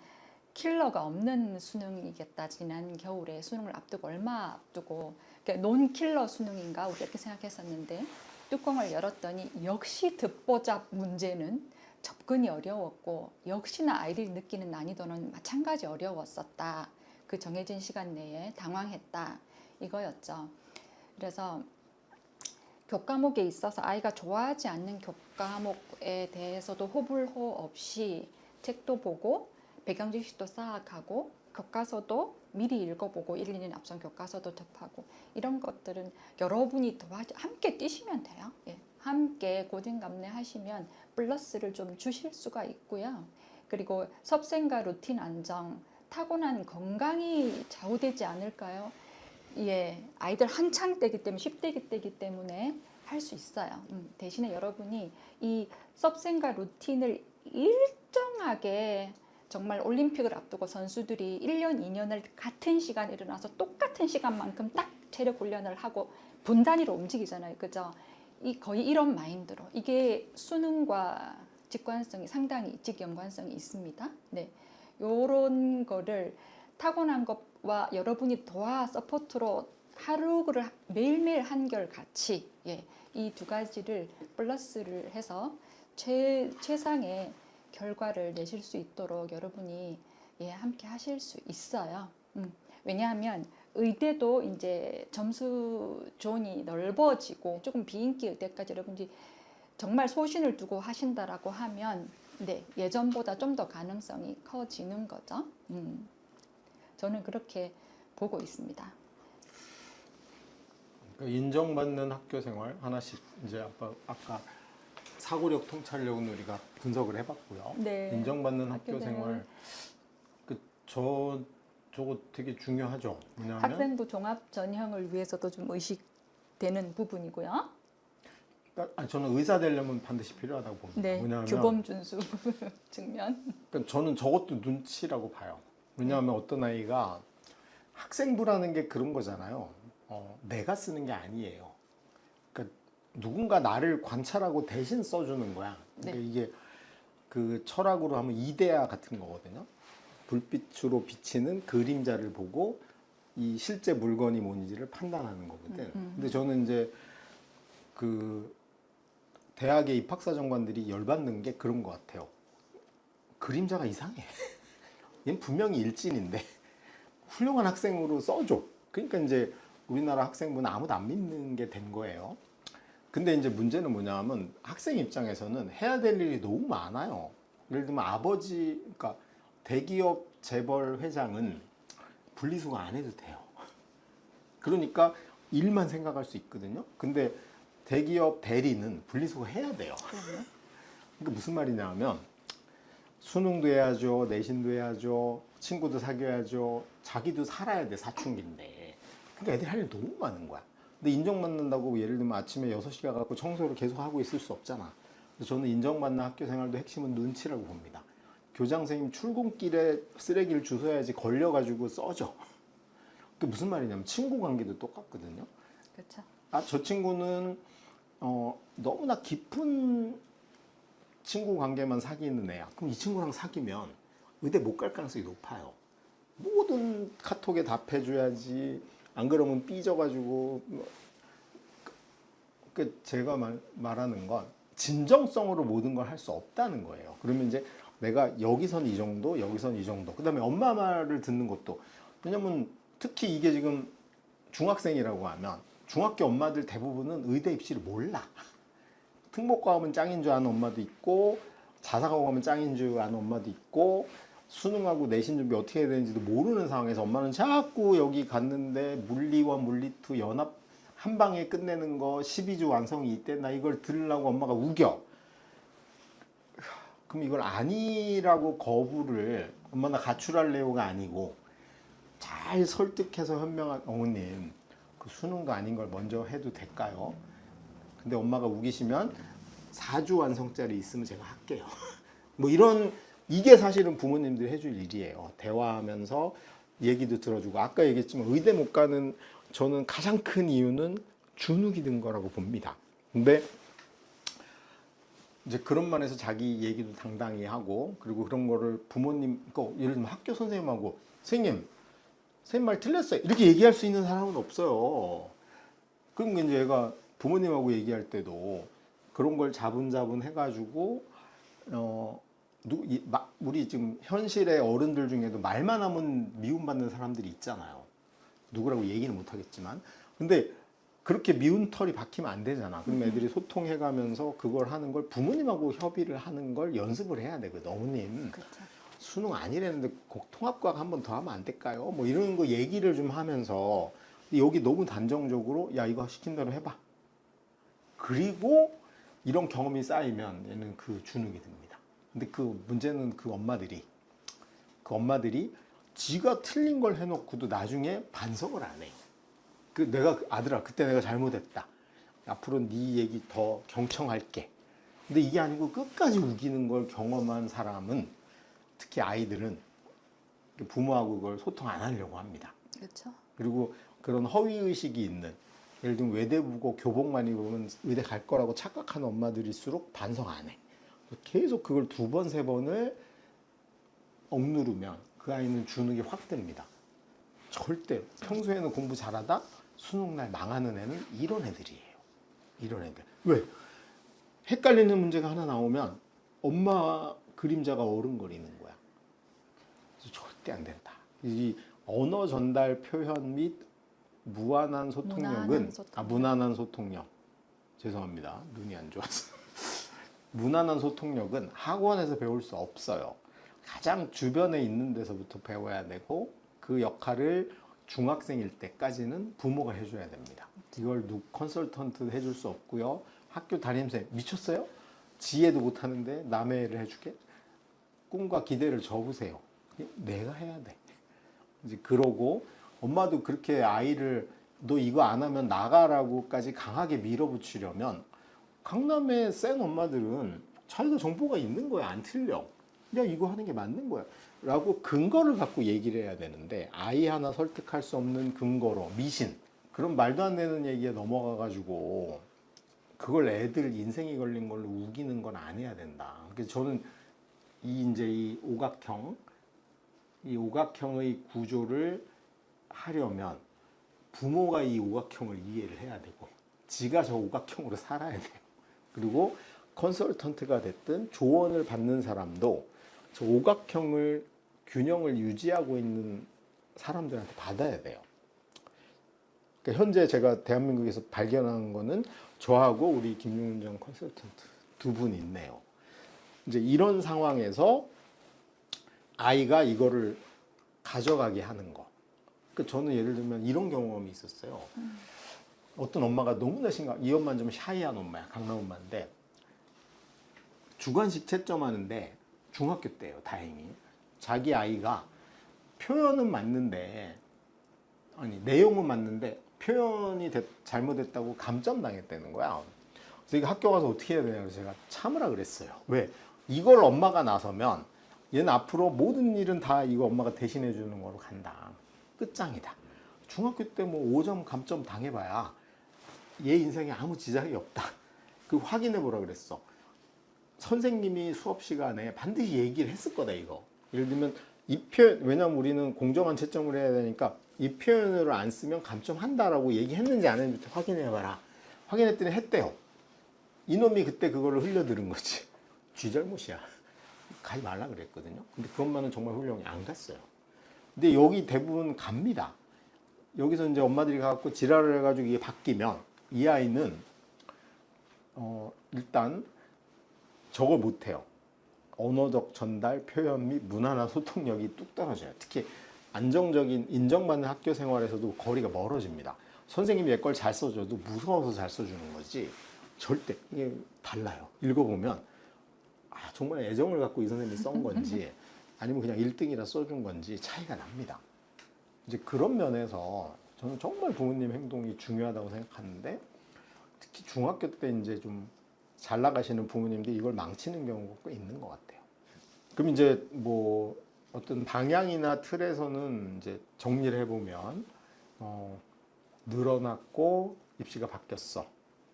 킬러가 없는 수능이겠다. 지난 겨울에 수능을 앞두고 얼마 앞두고 그러니까 논킬러 수능인가 우리 이렇게 생각했었는데 뚜껑을 열었더니 역시 듣보잡 문제는 접근이 어려웠고 역시나 아이들이 느끼는 난이도는 마찬가지 어려웠었다. 그 정해진 시간 내에 당황했다. 이거였죠. 그래서 교과목에 있어서 아이가 좋아하지 않는 교과목에 대해서도 호불호 없이 책도 보고 배경 지식도 쌓아가고 교과서도 미리 읽어보고 1, 2년 앞선 교과서도 접하고 이런 것들은 여러분이 함께 뛰시면 돼요. 함께 고진감래 하시면 플러스를 좀 주실 수가 있고요. 그리고 섭생과 루틴 안정, 타고난 건강이 좌우되지 않을까요? 아이들 한창 때기 때문에 10대기 때기 때문에 할 수 있어요. 대신에 여러분이 이 섭생과 루틴을 일정하게 정말 올림픽을 앞두고 선수들이 1년, 2년을 같은 시간에 일어나서 똑같은 시간만큼 딱 체력 훈련을 하고 분단위로 움직이잖아요. 그죠? 거의 이런 마인드로. 이게 수능과 직관성이 상당히 직연관성이 있습니다. 네. 요런 거를 타고난 것과 여러분이 도와 서포트로 하루를 매일매일 한결같이 이 두 가지를 플러스를 해서 최상의 결과를 내실 수 있도록 여러분이 함께 하실 수 있어요. 왜냐하면 의대도 이제 점수 존이 넓어지고 조금 비인기 의대까지 여러분들이 정말 소신을 두고 하신다라고 하면 예전보다 좀 더 가능성이 커지는 거죠. 저는 그렇게 보고 있습니다. 인정받는 학교 생활 하나씩 이제 아까 사고력 통찰력은 우리가 분석을 해봤고요. 네. 인정받는 학교 생활 저거 되게 중요하죠. 왜냐하면 학생부 종합 전형을 위해서도 좀 의식되는 부분이고요. 그러니까 저는 의사 되려면 반드시 필요하다고 봅니다. 네. 왜냐하면 규범 준수 측면. 그러니까 저는 저것도 눈치라고 봐요. 왜냐하면 어떤 아이가 학생부라는 게 그런 거잖아요. 내가 쓰는 게 아니에요. 그러니까 누군가 나를 관찰하고 대신 써주는 거야. 그러니까 이게 그 철학으로 하면 이데아 같은 거거든요. 불빛으로 비치는 그림자를 보고 이 실제 물건이 뭔지를 판단하는 거거든. 근데 저는 이제 그 대학의 입학사정관들이 열받는 게 그런 것 같아요. 그림자가 이상해. 얘는 분명히 일진인데 훌륭한 학생으로 써줘. 그러니까 이제 우리나라 학생분은 아무도 안 믿는 게 된 거예요. 근데 이제 문제는 뭐냐면 학생 입장에서는 해야 될 일이 너무 많아요. 예를 들면 아버지, 그러니까 대기업 재벌 회장은 분리수거 안 해도 돼요. 그러니까 일만 생각할 수 있거든요. 근데 대기업 대리는 분리수거 해야 돼요. 그러니까 무슨 말이냐면 수능도 해야죠, 내신도 해야죠, 친구도 사귀어야죠, 자기도 살아야 돼, 사춘기인데. 그러니까 애들이 할 일 너무 많은 거야. 근데 인정받는다고 예를 들면 아침에 6시 가갖고 청소를 계속 하고 있을 수 없잖아. 그래서 저는 인정받는 학교 생활도 핵심은 눈치라고 봅니다. 교장 선생님 출근길에 쓰레기를 주워야지 걸려가지고 써져. 그게 무슨 말이냐면 친구 관계도 똑같거든요. 그렇죠. 아, 저 친구는 너무나 깊은 친구 관계만 사귀는 애야. 그럼 이 친구랑 사귀면 의대 못 갈 가능성이 높아요. 모든 카톡에 답해줘야지. 안 그러면 삐져가지고. 그 제가 말하는 건 진정성으로 모든 걸 할 수 없다는 거예요. 그러면 이제 내가 여기선 이 정도, 여기선 이 정도. 그 다음에 엄마 말을 듣는 것도. 왜냐면 특히 이게 지금 중학생이라고 하면 중학교 엄마들 대부분은 의대 입시를 몰라. 특목고 하면 짱인 줄 아는 엄마도 있고 자사고 하면 짱인 줄 아는 엄마도 있고 수능하고 내신 준비 어떻게 해야 되는지도 모르는 상황에서 엄마는 자꾸 여기 갔는데 물리와 물리투 연합 한 방에 끝내는 거 12주 완성이 있대. 나 이걸 들으려고 엄마가 우겨. 그럼 이걸 아니라고 거부를 엄마 나 가출할래요가 아니고 잘 설득해서 현명한 어머님 그 수능도 아닌 걸 먼저 해도 될까요? 근데 엄마가 우기시면 4주 완성짜리 있으면 제가 할게요. 뭐 이런 이게 사실은 부모님들이 해줄 일이에요. 대화하면서 얘기도 들어주고 아까 얘기했지만 의대 못 가는 저는 가장 큰 이유는 주눅이 든 거라고 봅니다. 근데 이제 그런 면에서 자기 얘기도 당당히 하고 그리고 그런 거를 부모님, 그러니까 예를 들면 학교 선생님하고 선생님 말 틀렸어요. 이렇게 얘기할 수 있는 사람은 없어요. 그럼 이제 얘가 부모님하고 얘기할 때도 그런 걸 자분자분 해가지고 우리 지금 현실의 어른들 중에도 말만 하면 미움받는 사람들이 있잖아요. 누구라고 얘기는 못하겠지만 근데 그렇게 미운 털이 박히면 안 되잖아. 그럼 애들이 소통해가면서 그걸 하는 걸 부모님하고 협의를 하는 걸 연습을 해야 되거든. 어머님 그렇죠. 수능 아니라는데 통합과학 한 번 더 하면 안 될까요? 뭐 이런 거 얘기를 좀 하면서 여기 너무 단정적으로 야 이거 시킨 대로 해봐. 그리고 이런 경험이 쌓이면 얘는 그 주눅이 듭니다. 근데 그 문제는 그 엄마들이 지가 틀린 걸 해놓고도 나중에 반성을 안 해. 그 내가 아들아 그때 내가 잘못했다. 앞으로 네 얘기 더 경청할게. 근데 이게 아니고 끝까지 우기는 걸 경험한 사람은 특히 아이들은 부모하고 그걸 소통 안 하려고 합니다. 그렇죠. 그리고 그런 허위의식이 있는 예를 들면 외대부고 교복만 입으면 의대 갈 거라고 착각하는 엄마들일수록 반성 안 해. 계속 그걸 2번, 3번을 억누르면 그 아이는 주눅이 확 듭니다. 절대 평소에는 공부 잘하다 수능날 망하는 애는 이런 애들이에요. 이런 애들. 왜? 헷갈리는 문제가 하나 나오면 엄마 그림자가 어른거리는 거야. 그래서 절대 안 된다. 이 언어 전달 표현 및 무한한 소통력은 무난한 소통력. 죄송합니다. 눈이 안 좋아서. 무난한 소통력은 학원에서 배울 수 없어요. 가장 주변에 있는 데서부터 배워야 되고 그 역할을 중학생일 때까지는 부모가 해줘야 됩니다. 이걸 컨설턴트 해줄 수 없고요. 학교 담임쌤 미쳤어요? 지혜도 못하는데 남의 애를 해주게? 꿈과 기대를 접으세요. 내가 해야 돼. 이제 그러고 엄마도 그렇게 아이를 너 이거 안 하면 나가라고까지 강하게 밀어붙이려면 강남의 센 엄마들은 자기가 정보가 있는 거야. 안 틀려. 야 이거 하는 게 맞는 거야. 라고 근거를 갖고 얘기를 해야 되는데 아이 하나 설득할 수 없는 근거로 미신 그런 말도 안 되는 얘기에 넘어가가지고 그걸 애들 인생이 걸린 걸로 우기는 건 안 해야 된다. 그래서 저는 이 오각형의 구조를 하려면 부모가 이 오각형을 이해를 해야 되고 지가 저 오각형으로 살아야 돼요. 그리고 컨설턴트가 됐든 조언을 받는 사람도 저 오각형을 균형을 유지하고 있는 사람들한테 받아야 돼요. 그러니까 현재 제가 대한민국에서 발견한 거는 저하고 우리 김윤정 컨설턴트 두 분 있네요. 이제 이런 상황에서 아이가 이거를 가져가게 하는 거. 그러니까 저는 예를 들면 이런 경험이 있었어요. 어떤 엄마가 너무나 이 엄마는 좀 샤이한 엄마야. 강남 엄마인데 주관식 채점하는데 중학교 때예요. 다행히. 자기 아이가 표현은 맞는데 아니 내용은 맞는데 표현이 잘못했다고 감점당했다는 거야. 그래서 이거 학교 가서 어떻게 해야 되냐고 제가 참으라 그랬어요. 왜? 이걸 엄마가 나서면 얘는 앞으로 모든 일은 다 이거 엄마가 대신해 주는 거로 간다. 끝장이다. 중학교 때 뭐 5점 감점 당해봐야 얘 인생에 아무 지장이 없다. 그 확인해 보라 그랬어. 선생님이 수업 시간에 반드시 얘기를 했을 거다 이거. 예를 들면 이 표현, 왜냐면 우리는 공정한 채점을 해야 되니까 이 표현을 안 쓰면 감점한다라고 얘기했는지 안 했는지 확인해 봐라. 확인했더니 했대요. 이놈이 그때 그거를 흘려들은 거지. 쥐 잘못이야. 가지 말라 그랬거든요. 근데 그 엄마는 정말 훌륭히 안 갔어요. 근데 여기 대부분 갑니다. 여기서 이제 엄마들이 가갖고 지랄을 해가지고 이게 바뀌면 이 아이는 일단 저걸 못해요. 언어적 전달, 표현 및 문화나 소통력이 뚝 떨어져요. 특히 안정적인 인정받는 학교 생활에서도 거리가 멀어집니다. 선생님이 내 걸 잘 써줘도 무서워서 잘 써주는 거지 절대 이게 달라요. 읽어보면 아, 정말 애정을 갖고 이 선생님이 쓴 건지 아니면 그냥 1등이라 써준 건지 차이가 납니다. 이제 그런 면에서 저는 정말 부모님 행동이 중요하다고 생각하는데 특히 중학교 때 이제 좀 잘 나가시는 부모님들이 이걸 망치는 경우가 꽤 있는 것 같아요. 그럼 이제 뭐 어떤 방향이나 틀에서는 이제 정리를 해보면 늘어났고 입시가 바뀌었어.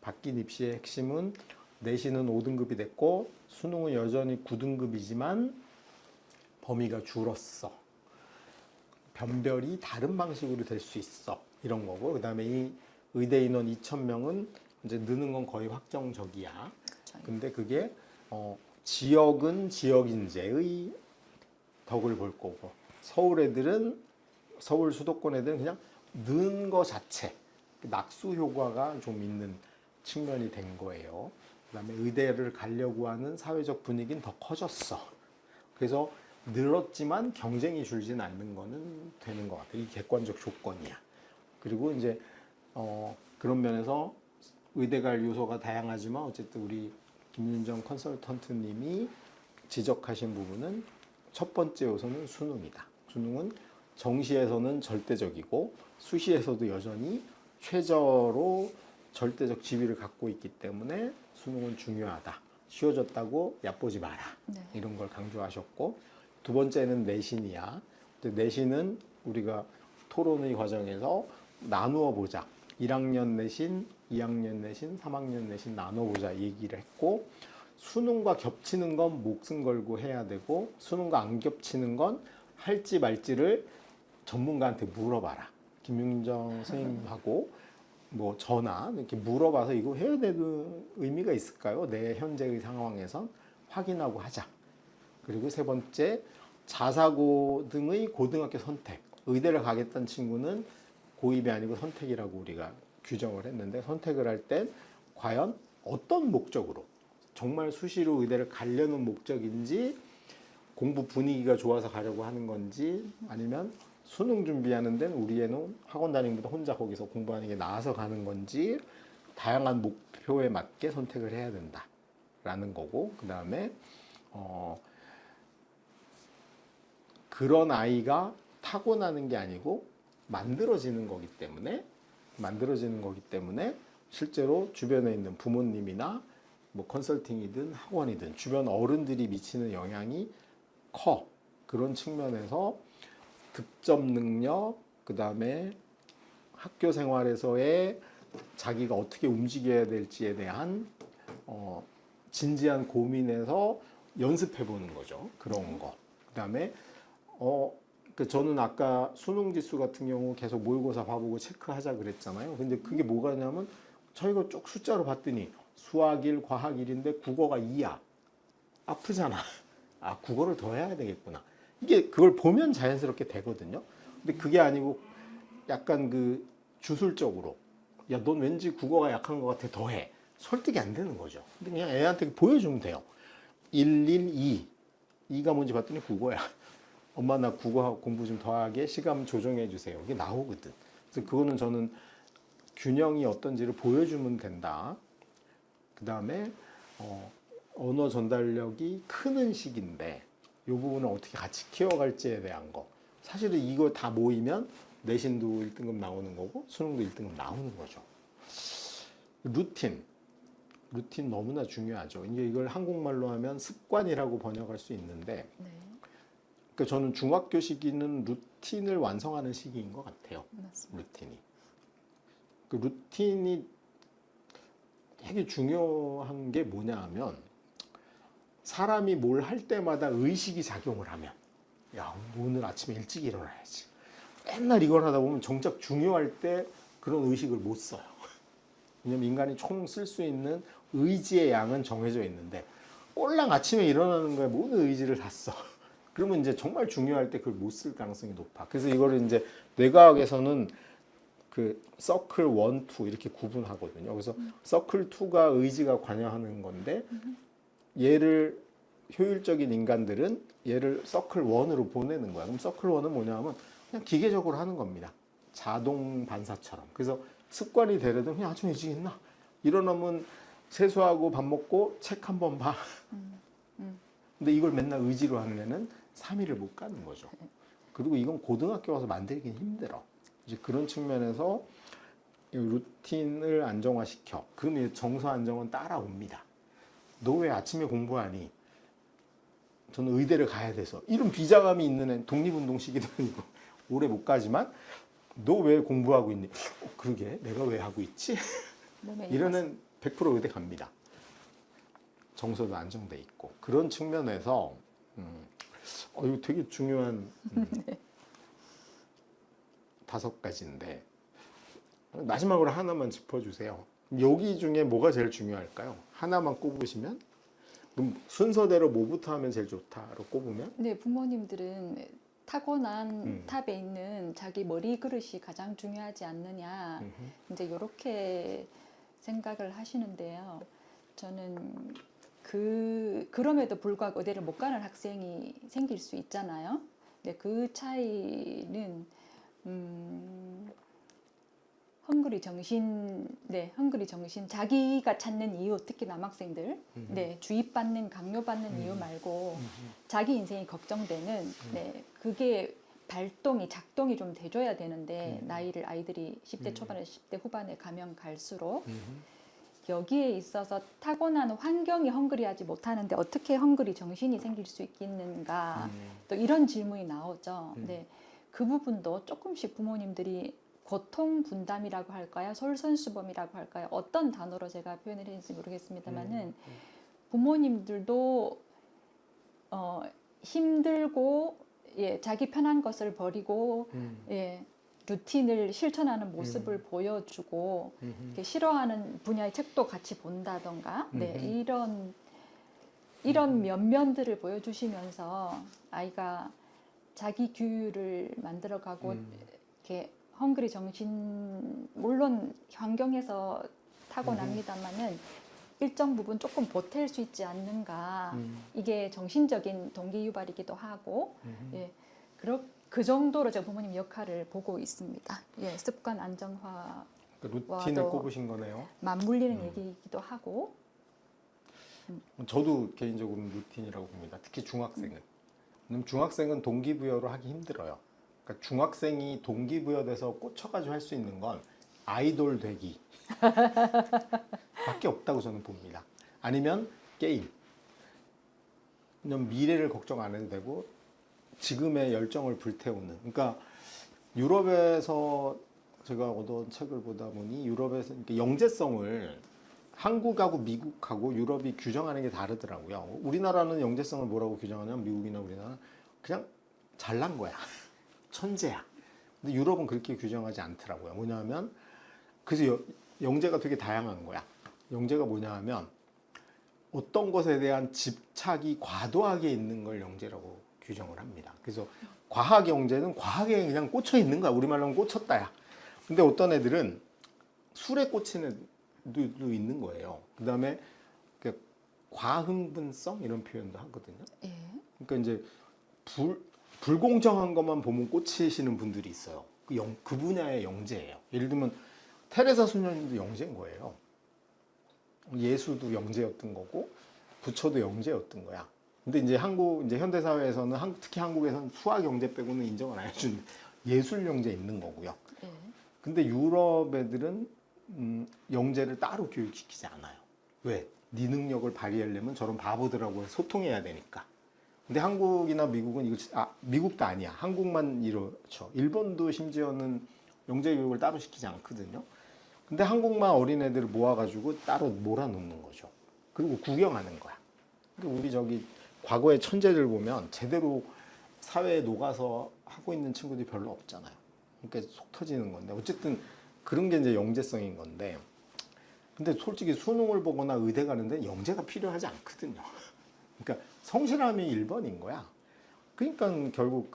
바뀐 입시의 핵심은 내신은 5등급이 됐고 수능은 여전히 9등급이지만 범위가 줄었어. 변별이 다른 방식으로 될 수 있어. 이런 거고 그 다음에 이 의대 인원 2,000명은 이제 느는 건 거의 확정적이야. 근데 그게 지역은 지역 인재의 덕을 볼 거고 서울 애들은 서울 수도권 애들은 그냥 는 거 자체 낙수 효과가 좀 있는 측면이 된 거예요. 그다음에 의대를 가려고 하는 사회적 분위기는 더 커졌어. 그래서 늘었지만 경쟁이 줄진 않는 거는 되는 것 같아요. 이 객관적 조건이야. 그리고 이제 그런 면에서 의대 갈 요소가 다양하지만 어쨌든 우리 김윤정 컨설턴트님이 지적하신 부분은 첫 번째 요소는 수능이다. 수능은 정시에서는 절대적이고 수시에서도 여전히 최저로 절대적 지위를 갖고 있기 때문에 수능은 중요하다. 쉬워졌다고 얕보지 마라. 네. 이런 걸 강조하셨고 두 번째는 내신이야. 내신은 우리가 토론의 과정에서 나누어 보자. 1학년 내신, 2학년 내신, 3학년 내신 나눠보자 얘기를 했고 수능과 겹치는 건 목숨 걸고 해야 되고 수능과 안 겹치는 건 할지 말지를 전문가한테 물어봐라. 김윤정 선생님하고 뭐 저나 이렇게 물어봐서 이거 해야 되는 의미가 있을까요? 내 현재의 상황에선 확인하고 하자. 그리고 세 번째 자사고 등의 고등학교 선택. 의대를 가겠다는 친구는 고입이 아니고 선택이라고 우리가 규정을 했는데 선택을 할 땐 과연 어떤 목적으로 정말 수시로 의대를 가려는 목적인지 공부 분위기가 좋아서 가려고 하는 건지 아니면 수능 준비하는 데는 우리 애는 학원 다니는 것보다 혼자 거기서 공부하는 게 나아서 가는 건지 다양한 목표에 맞게 선택을 해야 된다라는 거고 그 다음에 그런 아이가 타고나는 게 아니고 만들어지는 거기 때문에 실제로 주변에 있는 부모님이나 뭐 컨설팅이든 학원이든 주변 어른들이 미치는 영향이 커. 그런 측면에서 득점 능력, 그 다음에 학교 생활에서의 자기가 어떻게 움직여야 될지에 대한 진지한 고민에서 연습해 보는 거죠. 그런 거. 그 다음에 저는 아까 수능 지수 같은 경우 계속 모의고사 봐보고 체크하자 그랬잖아요. 근데 그게 뭐가냐면 저희가 쭉 숫자로 봤더니 수학 1, 과학 1인데 국어가 2야. 아프잖아. 아, 국어를 더 해야 되겠구나. 이게 그걸 보면 자연스럽게 되거든요. 근데 그게 아니고 약간 그 주술적으로 야, 넌 왠지 국어가 약한 것 같아. 더 해. 설득이 안 되는 거죠. 근데 그냥 애한테 보여주면 돼요. 112. 2가 뭔지 봤더니 국어야. 엄마 나 국어 공부 좀 더 하게 시간 조정해 주세요. 이게 나오거든. 그래서 그거는 저는 균형이 어떤지를 보여주면 된다. 그 다음에 언어 전달력이 크는 시기인데 이 부분을 어떻게 같이 키워갈지에 대한 거. 사실은 이거 다 모이면 내신도 1등급 나오는 거고 수능도 1등급 나오는 거죠. 루틴 너무나 중요하죠. 이제 이걸 한국말로 하면 습관이라고 번역할 수 있는데 네, 그러니까 저는 중학교 시기는 루틴을 완성하는 시기인 것 같아요. 맞습니다. 루틴이. 그 루틴이 되게 중요한 게 뭐냐 하면 사람이 뭘 할 때마다 의식이 작용을 하면 야, 오늘 아침에 일찍 일어나야지. 맨날 이걸 하다 보면 정작 중요할 때 그런 의식을 못 써요. 왜냐면 인간이 총 쓸 수 있는 의지의 양은 정해져 있는데 꼴랑 아침에 일어나는 거에 모든 의지를 다 써. 그러면 이제 정말 중요할 때 그걸 못 쓸 가능성이 높아. 그래서 이거를 이제 뇌과학에서는 그 서클 1, 2 이렇게 구분하거든요. 그래서 서클 2가 의지가 관여하는 건데 얘를 효율적인 인간들은 얘를 서클 1으로 보내는 거야. 그럼 서클 1은 뭐냐 하면 그냥 기계적으로 하는 겁니다. 자동 반사처럼. 그래서 습관이 되려면 그냥 아침에 일찍 있나? 일어나면 세수하고 밥 먹고 책 한 번 봐. 근데 이걸 맨날 의지로 하는 애는 3일을 못 가는 거죠. 그리고 이건 고등학교 와서 만들긴 힘들어. 이제 그런 측면에서 이 루틴을 안정화시켜. 그럼 정서 안정은 따라옵니다. 너 왜 아침에 공부하니? 저는 의대를 가야 돼서. 이런 비자감이 있는 애, 독립운동 시기도 아니고 오래 못 가지만 너 왜 공부하고 있니? 그러게 내가 왜 하고 있지? 이런 애는 100% 의대 갑니다. 정서도 안정돼 있고. 그런 측면에서 이거 되게 중요한 네. 5가지인데 마지막으로 하나만 짚어주세요. 여기 중에 뭐가 제일 중요할까요? 하나만 꼽으시면 그럼 순서대로 뭐부터 하면 제일 좋다로 꼽으면 네, 부모님들은 타고난 탑에 있는 자기 머리 그릇이 가장 중요하지 않느냐 이제 이렇게 생각을 하시는데요. 저는 그럼에도 불구하고 의대를 못 가는 학생이 생길 수 있잖아요. 근데 그 차이는 헝그리 정신, 자기가 찾는 이유, 특히 남학생들, 주입받는, 강요받는 이유 말고 자기 인생이 걱정되는, 그게 작동이 좀 돼줘야 되는데 나이를 아이들이 10대 초반에서 10대 후반에 가면 갈수록 여기에 있어서 타고난 환경이 헝그리하지 못하는데 어떻게 헝그리 정신이 생길 수 있겠는가 또 이런 질문이 나오죠. 네, 그 부분도 조금씩 부모님들이 고통 분담이라고 할까요? 솔선수범이라고 할까요? 어떤 단어로 제가 표현을 했는지 모르겠습니다만은 부모님들도 힘들고 자기 편한 것을 버리고 루틴을 실천하는 모습을 보여주고 싫어하는 분야의 책도 같이 본다던가 이런 면면들을 보여주시면서 아이가 자기 규율을 만들어가고 이렇게 헝그리 정신 물론 환경에서 타고납니다만은 일정 부분 조금 보탤 수 있지 않는가 이게 정신적인 동기 유발이기도 하고 그 정도로 제가 부모님 역할을 보고 있습니다. 습관 안정화 루틴을 꼽으신 거네요. 맞물리는 얘기이기도 하고 저도 개인적으로 루틴이라고 봅니다. 특히 중학생은. 왜냐면 중학생은 동기부여로 하기 힘들어요. 그러니까 중학생이 동기부여돼서 꽂혀가지고 할 수 있는 건 아이돌 되기 밖에 없다고 저는 봅니다. 아니면 게임. 왜냐면 미래를 걱정 안 해도 되고 지금의 열정을 불태우는. 그러니까 유럽에서 제가 얻은 책을 보다 보니 유럽에서 영재성을 한국하고 미국하고 유럽이 규정하는 게 다르더라고요. 우리나라는 영재성을 뭐라고 규정하냐면 미국이나 우리나라 그냥 잘난 거야. 천재야. 근데 유럽은 그렇게 규정하지 않더라고요. 뭐냐면 그래서 영재가 되게 다양한 거야. 영재가 뭐냐 하면 어떤 것에 대한 집착이 과도하게 있는 걸 영재라고 규정을 합니다. 그래서 과학 영재는 과학에 그냥 꽂혀 있는 거야. 우리말로 하면 꽂혔다야. 근데 어떤 애들은 술에 꽂히는 애들도 있는 거예요. 그다음에 그 과흥분성 이런 표현도 하거든요. 예. 그러니까 이제 불공정한 것만 보면 꽂히시는 분들이 있어요. 그 분야의 영재예요. 예를 들면 테레사 수녀님도 영재인 거예요. 예수도 영재였던 거고 부처도 영재였던 거야. 근데 이제 이제 현대 사회에서는 특히 한국에서는 수학 영재 빼고는 인정을 안 해주는 예술 영재 있는 거고요. 예. 근데 유럽 애들은 영재를 따로 교육시키지 않아요. 왜? 네 능력을 발휘하려면 저런 바보들하고 소통해야 되니까. 근데 한국이나 미국은 미국도 아니야. 한국만 이렇죠. 일본도 심지어는 영재 교육을 따로 시키지 않거든요. 근데 한국만 어린애들을 모아가지고 따로 몰아놓는 거죠. 그리고 구경하는 거야. 그러니까 우리 저기 과거의 천재들 보면 제대로 사회에 녹아서 하고 있는 친구들이 별로 없잖아요. 그러니까 속 터지는 건데 어쨌든 그런 게 이제 영재성인 건데, 근데 솔직히 수능을 보거나 의대 가는데 영재가 필요하지 않거든요. 그러니까 성실함이 1번인 거야. 그러니까 결국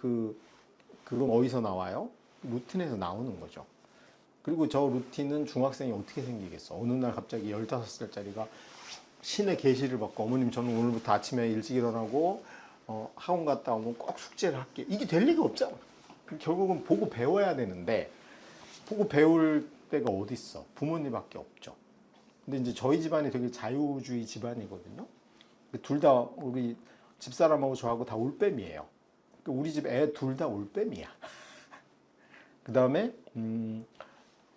그건 어디서 나와요? 루틴에서 나오는 거죠. 그리고 저 루틴은 중학생이 어떻게 생기겠어? 어느 날 갑자기 15살짜리가 신의 계시를 받고 어머님 저는 오늘부터 아침에 일찍 일어나고 학원 갔다 오면 꼭 숙제를 할게. 이게 될 리가 없잖아. 결국은 보고 배워야 되는데 보고 배울 때가 어디 있어? 부모님밖에 없죠. 근데 이제 저희 집안이 되게 자유주의 집안이거든요. 둘 다 우리 집사람하고 저하고 다 올빼미예요. 우리 집 애 둘 다 올빼미야. 그 다음에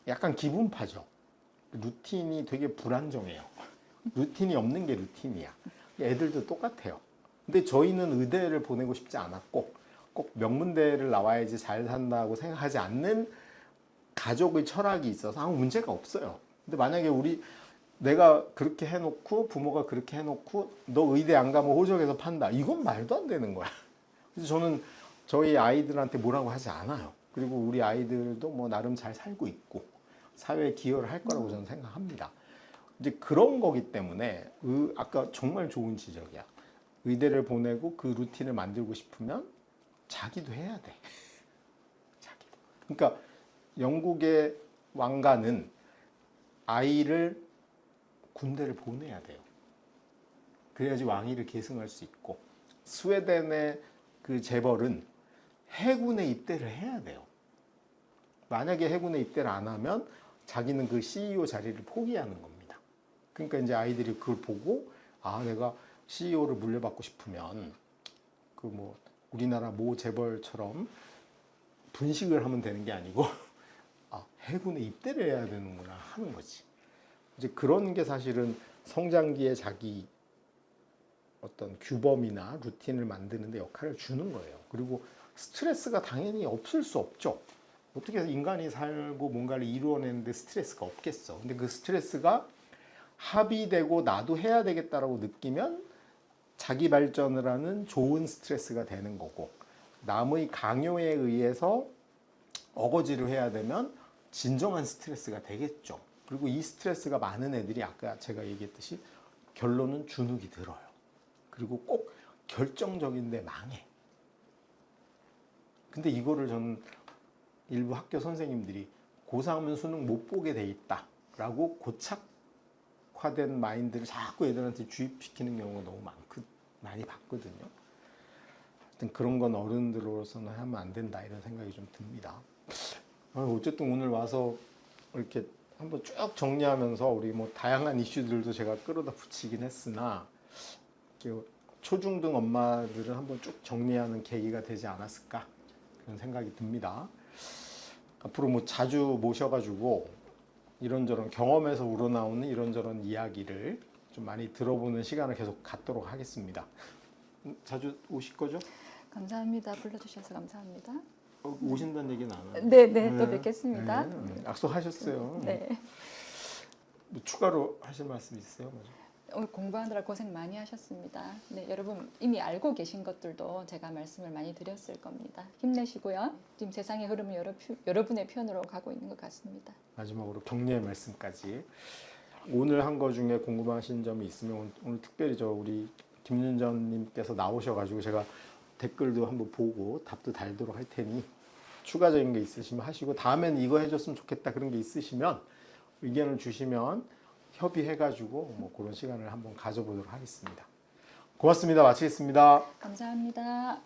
약간 기분파죠. 루틴이 되게 불안정해요. 루틴이 없는 게 루틴이야. 애들도 똑같아요. 근데 저희는 의대를 보내고 싶지 않았고 꼭 명문대를 나와야지 잘 산다고 생각하지 않는 가족의 철학이 있어서 아무 문제가 없어요. 근데 만약에 내가 그렇게 해놓고 부모가 그렇게 해놓고 너 의대 안 가면 호적에서 판다. 이건 말도 안 되는 거야. 그래서 저는 저희 아이들한테 뭐라고 하지 않아요. 그리고 우리 아이들도 뭐 나름 잘 살고 있고 사회에 기여를 할 거라고 저는 생각합니다. 이제 그런 거기 때문에 아까 정말 좋은 지적이야. 의대를 보내고 그 루틴을 만들고 싶으면 자기도 해야 돼. 자기도. 그러니까 영국의 왕가는 아이를 군대를 보내야 돼요. 그래야지 왕위를 계승할 수 있고, 스웨덴의 그 재벌은 해군에 입대를 해야 돼요. 만약에 해군에 입대를 안 하면 자기는 그 CEO 자리를 포기하는 겁니다. 그러니까 이제 아이들이 그걸 보고 내가 CEO를 물려받고 싶으면 우리나라 모 재벌처럼 분식을 하면 되는 게 아니고 해군에 입대를 해야 되는구나 하는 거지. 이제 그런 게 사실은 성장기에 자기 어떤 규범이나 루틴을 만드는 데 역할을 주는 거예요. 그리고 스트레스가 당연히 없을 수 없죠. 어떻게 해서 인간이 살고 뭔가를 이루어내는데 스트레스가 없겠어. 근데 그 스트레스가 합의되고 나도 해야 되겠다라고 느끼면 자기 발전을 하는 좋은 스트레스가 되는 거고, 남의 강요에 의해서 어거지를 해야 되면 진정한 스트레스가 되겠죠. 그리고 이 스트레스가 많은 애들이 아까 제가 얘기했듯이 결론은 주눅이 들어요. 그리고 꼭 결정적인데 망해. 근데 이거를 저는 일부 학교 선생님들이 고3은 수능 못 보게 돼 있다라고 고착화된 마인드를 자꾸 애들한테 주입시키는 경우가 너무 많이 봤거든요. 하여튼 그런 건 어른들로서는 하면 안 된다 이런 생각이 좀 듭니다. 어쨌든 오늘 와서 이렇게 한번 쭉 정리하면서 우리 다양한 이슈들도 제가 끌어다 붙이긴 했으나 초중등 엄마들을 한번 쭉 정리하는 계기가 되지 않았을까 그런 생각이 듭니다. 앞으로 자주 모셔가지고 이런저런 경험에서 우러나오는 이런저런 이야기를 좀 많이 들어보는 시간을 계속 갖도록 하겠습니다. 자주 오실 거죠? 감사합니다. 불러주셔서 감사합니다. 오신다는 얘기는 안 하나요? 네, 또 뵙겠습니다. 약속하셨어요. 네. 추가로 하실 말씀 있으세요? 오늘 공부하느라 고생 많이 하셨습니다. 네, 여러분 이미 알고 계신 것들도 제가 말씀을 많이 드렸을 겁니다. 힘내시고요. 지금 세상의 흐름은 여러분의 편으로 가고 있는 것 같습니다. 마지막으로 격려의 말씀까지. 오늘 한 거 중에 궁금하신 점이 있으면 오늘 특별히 우리 김윤전님께서 나오셔가지고 제가 댓글도 한번 보고 답도 달도록 할 테니 추가적인 게 있으시면 하시고 다음엔 이거 해줬으면 좋겠다 그런 게 있으시면 의견을 주시면 협의해가지고 뭐 그런 시간을 한번 가져보도록 하겠습니다. 고맙습니다. 마치겠습니다. 감사합니다.